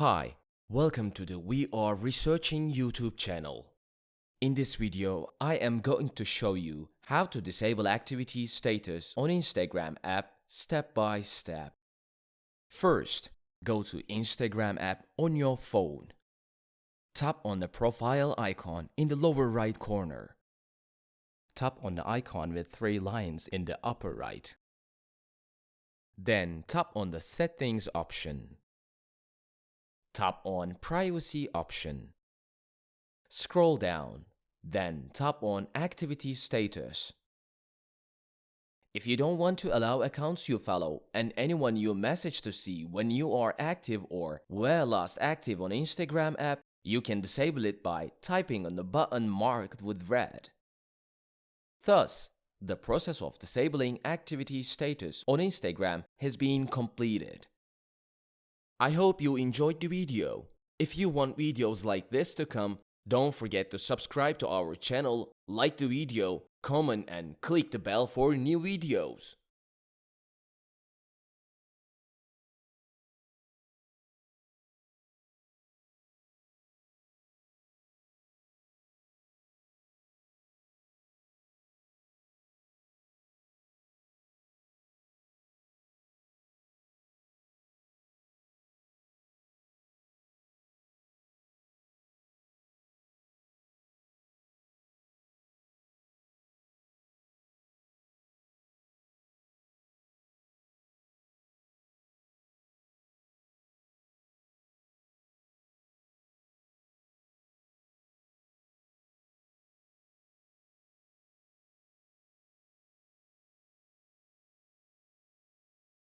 Hi, welcome to the We Are Researching YouTube channel. In this video, I am going to show you how to disable activity status on Instagram app step by step. First, go to Instagram app on your phone. Tap on the profile icon in the lower right corner. Tap on the icon with 3 lines in the upper right. Then tap on the settings option. Tap on privacy option. Scroll down, then tap on activity status. If you don't want to allow accounts you follow and anyone you message to see when you are active or were last active on Instagram app, you can disable it by typing on the button marked with red. Thus, the process of disabling activity status on Instagram has been completed. I hope you enjoyed the video. If you want videos like this to come, don't forget to subscribe to our channel, like the video, comment and click the bell for new videos.